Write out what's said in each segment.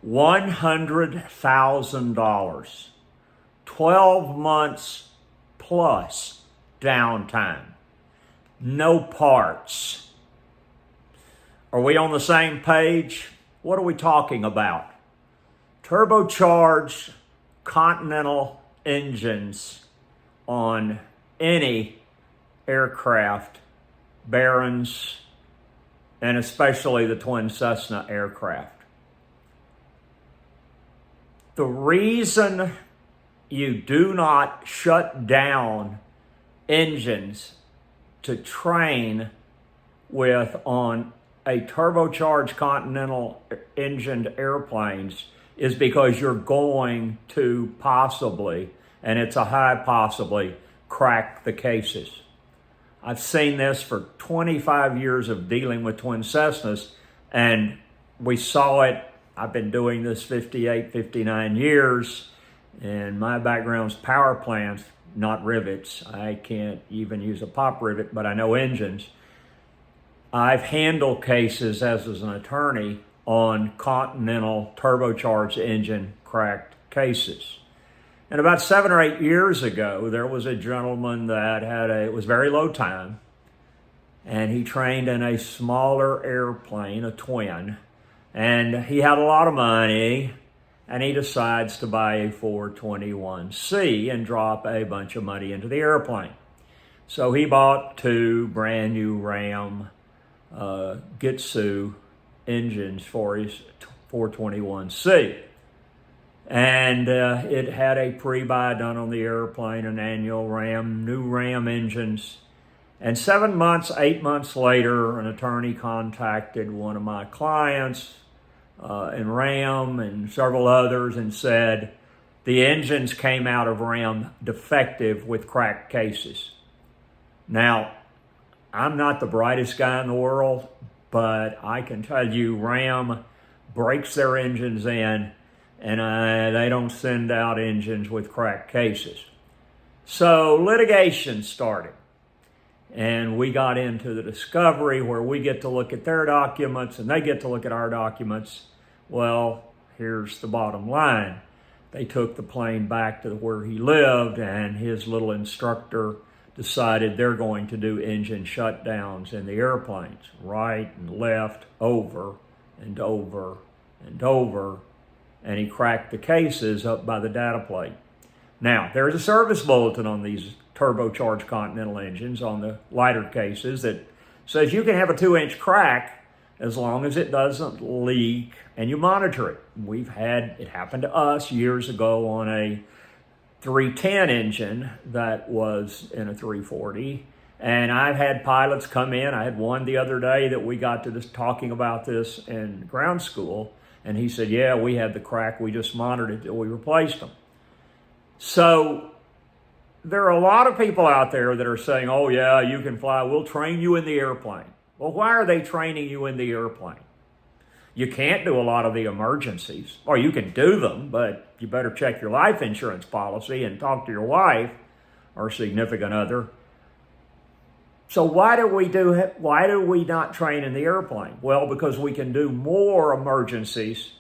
$100,000, 12 months plus downtime, no parts. Are we on the same page? What are we talking about? Turbocharged Continental engines on any aircraft, Barons, and especially the twin Cessna aircraft. The reason you do not shut down engines to train with on a turbocharged Continental engined airplanes is because you're going to possibly, and it's a high possibly, crack the cases. I've seen this for 25 years of dealing with twin Cessnas, and we saw it. I've been doing this 58, 59 years, and my background's power plants, not rivets. I can't even use a pop rivet, but I know engines. I've handled cases as an attorney on Continental turbocharged engine cracked cases. And about 7 or 8 years ago, there was a gentleman that it was very low time, and he trained in a smaller airplane, a twin, and he had a lot of money, and he decides to buy a 421C and drop a bunch of money into the airplane. So he bought 2 brand new Ram Gitsu engines for his 421C. And it had a pre-buy done on the airplane, an annual new Ram engines. And 7 months, 8 months later, an attorney contacted one of my clients in Ram and several others and said the engines came out of Ram defective with cracked cases. Now, I'm not the brightest guy in the world, but I can tell you Ram breaks their engines in, and they don't send out engines with cracked cases. So litigation started, and we got into the discovery where we get to look at their documents and they get to look at our documents. Well, here's the bottom line. They took the plane back to where he lived, and his little instructor decided they're going to do engine shutdowns in the airplanes, right and left, over and over and over, and he cracked the cases up by the data plate. Now, there's a service bulletin on these turbocharged Continental engines on the lighter cases that says you can have a 2-inch crack as long as it doesn't leak and you monitor it. We've had it happen to us years ago on a 310 engine that was in a 340. And I've had pilots come in. I had one the other day that we got to this talking about this in ground school. And he said, yeah, we had the crack. We just monitored it till we replaced them. So there are a lot of people out there that are saying, oh yeah, you can fly. We'll train you in the airplane. Well, why are they training you in the airplane? You can't do a lot of the emergencies, or you can do them, but you better check your life insurance policy and talk to your wife or significant other. So why do we not train in the airplane? Well, because we can do more emergencies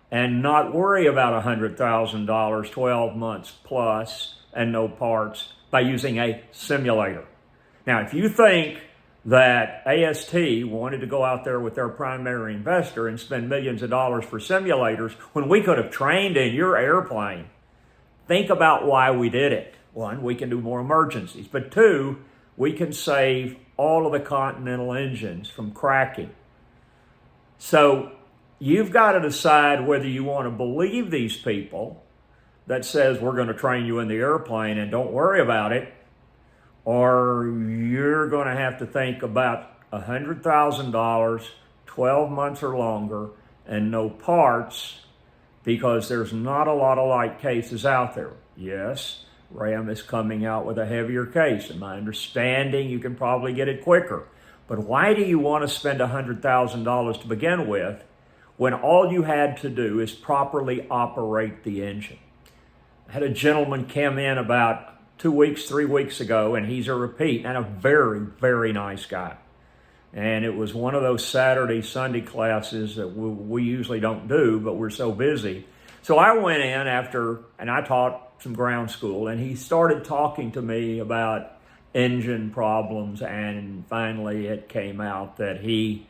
and not worry about $100,000, 12 months plus, and no parts by using a simulator. Now, if you think that AST wanted to go out there with their primary investor and spend millions of dollars for simulators when we could have trained in your airplane, think about why we did it. 1, we can do more emergencies, but 2, we can save all of the Continental engines from cracking. So you've got to decide whether you want to believe these people that says we're going to train you in the airplane and don't worry about it, or you're going to have to think about $100,000, 12 months or longer, and no parts, because there's not a lot of light cases out there. Yes, Ram is coming out with a heavier case. In my understanding, you can probably get it quicker. But why do you want to spend $100,000 to begin with when all you had to do is properly operate the engine? I had a gentleman come in about 2 weeks, 3 weeks ago, and he's a repeat and a very, very nice guy. And it was one of those Saturday, Sunday classes that we usually don't do, but we're so busy. So I went in and I taught some ground school, and he started talking to me about engine problems, and finally it came out that he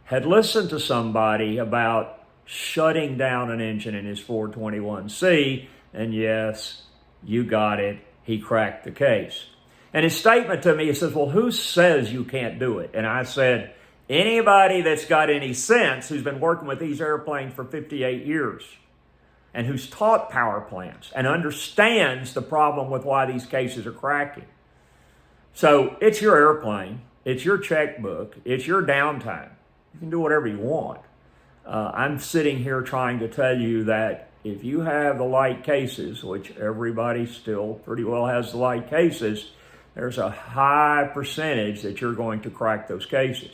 had listened to somebody about shutting down an engine in his 421C, and yes, you got it, he cracked the case. And his statement to me, he says, well, who says you can't do it? And I said, anybody that's got any sense, who's been working with these airplanes for 58 years, and who's taught power plants, and understands the problem with why these cases are cracking. So it's your airplane, it's your checkbook, it's your downtime. You can do whatever you want. I'm sitting here trying to tell you that if you have the light cases, which everybody still pretty well has the light cases, there's a high percentage that you're going to crack those cases.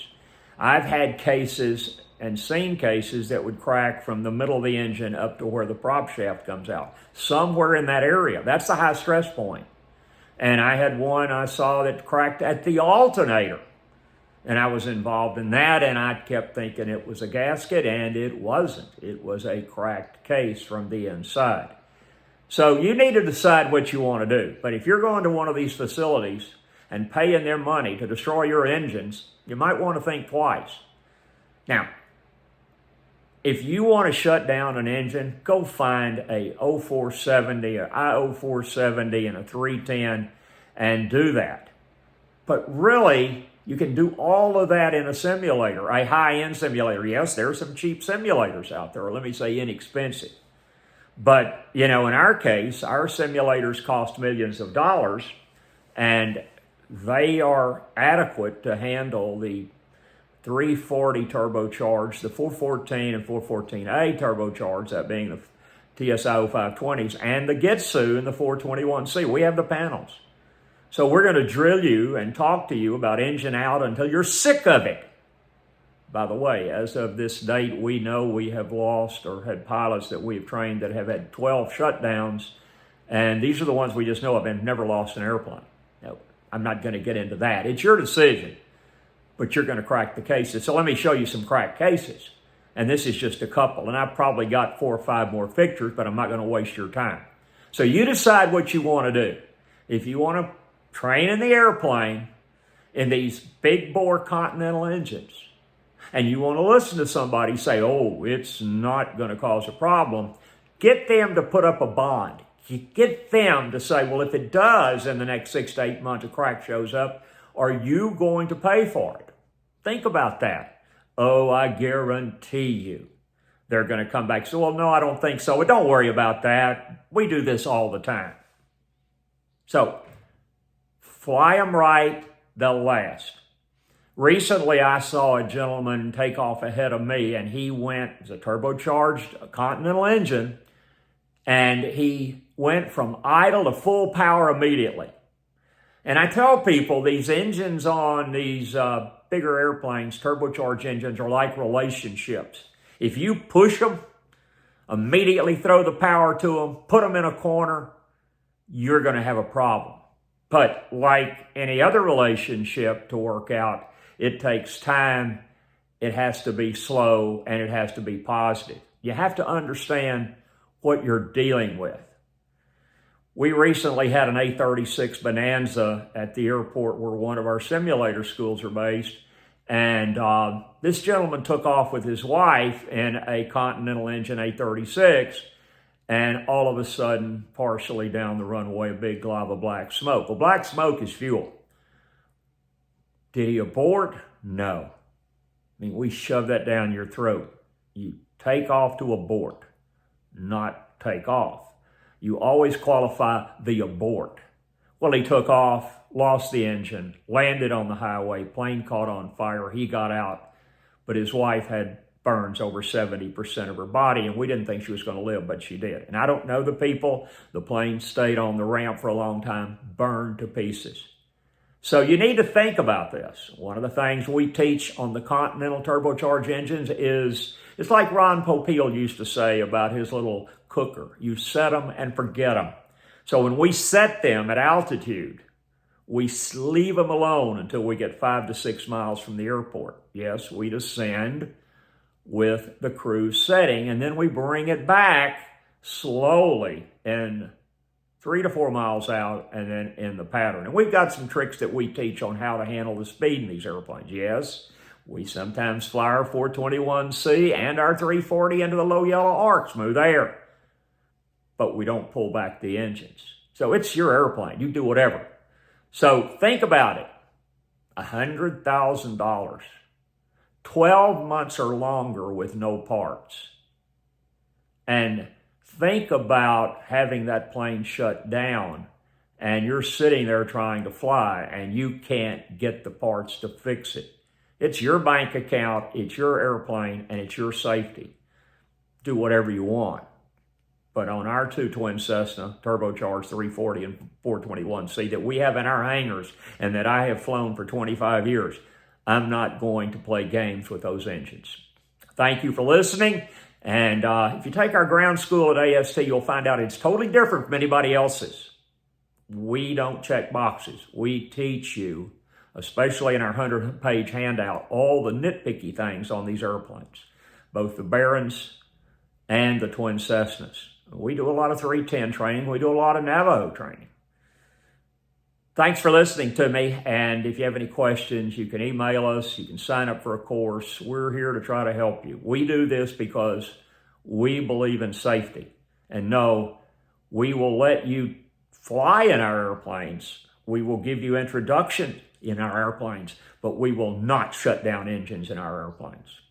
I've had cases and seen cases that would crack from the middle of the engine up to where the prop shaft comes out, somewhere in that area. That's the high stress point. And I had one I saw that cracked at the alternator. And I was involved in that, and I kept thinking it was a gasket, and it wasn't. It was a cracked case from the inside. So you need to decide what you want to do. But if you're going to one of these facilities and paying their money to destroy your engines, you might want to think twice. Now, if you want to shut down an engine, go find a 0470 or IO470 and a 310 and do that. But really, you can do all of that in a simulator, a high-end simulator. Yes, there are some cheap simulators out there, or let me say inexpensive. But, in our case, our simulators cost millions of dollars, and they are adequate to handle the 340 turbocharged, the 414 and 414A turbocharged, that being the TSI 0520s, and the Gitsu and the 421C. We have the panels. So we're going to drill you and talk to you about engine out until you're sick of it. By the way, as of this date, we know we have lost or had pilots that we have trained that have had 12 shutdowns, and these are the ones we just know of and never lost an airplane. No, I'm not going to get into that. It's your decision, but you're going to crack the cases. So let me show you some cracked cases, and this is just a couple, and I've probably got 4 or 5 more pictures, but I'm not going to waste your time. So you decide what you want to do. If you want to train in the airplane in these big bore Continental engines, and you want to listen to somebody say, oh, it's not going to cause a problem, get them to put up a bond. You get them to say, well, if it does in the next 6 to 8 months, a crack shows up, are you going to pay for it? Think about that. Oh, I guarantee you they're going to come back and say, well, no, I don't think so. But don't worry about that. We do this all the time. So, fly them right, they'll last. Recently, I saw a gentleman take off ahead of me, and he went, it was a turbocharged Continental engine, and he went from idle to full power immediately. And I tell people these engines on these bigger airplanes, turbocharged engines, are like relationships. If you push them, immediately throw the power to them, put them in a corner, you're going to have a problem. But like any other relationship to work out, it takes time, it has to be slow, and it has to be positive. You have to understand what you're dealing with. We recently had an A36 Bonanza at the airport where one of our simulator schools are based, and this gentleman took off with his wife in a Continental engine A36, and all of a sudden, partially down the runway, a big glob of black smoke. Well, black smoke is fuel. Did he abort? No. I mean, we shove that down your throat. You take off to abort, not take off. You always qualify the abort. Well, he took off, lost the engine, landed on the highway, plane caught on fire, he got out, but his wife had burns over 70% of her body, and we didn't think she was going to live, but she did. And I don't know the people. The plane stayed on the ramp for a long time, burned to pieces. So you need to think about this. One of the things we teach on the Continental turbocharged engines is, it's like Ron Popeil used to say about his little cooker. You set them and forget them. So when we set them at altitude, We leave them alone until we get 5 to 6 miles from the airport. Yes, we descend with the cruise setting, and then we bring it back slowly in 3 to 4 miles out, and then in the pattern. And we've got some tricks that we teach on how to handle the speed in these airplanes. Yes, we sometimes fly our 421C and our 340 into the low yellow arc, smooth air, but we don't pull back the engines. So it's your airplane. You do whatever. So think about it. $100,000, 12 months or longer with no parts. And think about having that plane shut down and you're sitting there trying to fly and you can't get the parts to fix it. It's your bank account, it's your airplane, and it's your safety. Do whatever you want. But on our two twin Cessna turbocharged 340 and 421C that we have in our hangars and that I have flown for 25 years, I'm not going to play games with those engines. Thank you for listening. And if you take our ground school at AST, you'll find out it's totally different from anybody else's. We don't check boxes. We teach you, especially in our 100-page handout, all the nitpicky things on these airplanes, both the Barons and the twin Cessnas. We do a lot of 310 training. We do a lot of Navajo training. Thanks for listening to me. And if you have any questions, you can email us. You can sign up for a course. We're here to try to help you. We do this because we believe in safety. And no, we will let you fly in our airplanes. We will give you introduction in our airplanes, but we will not shut down engines in our airplanes.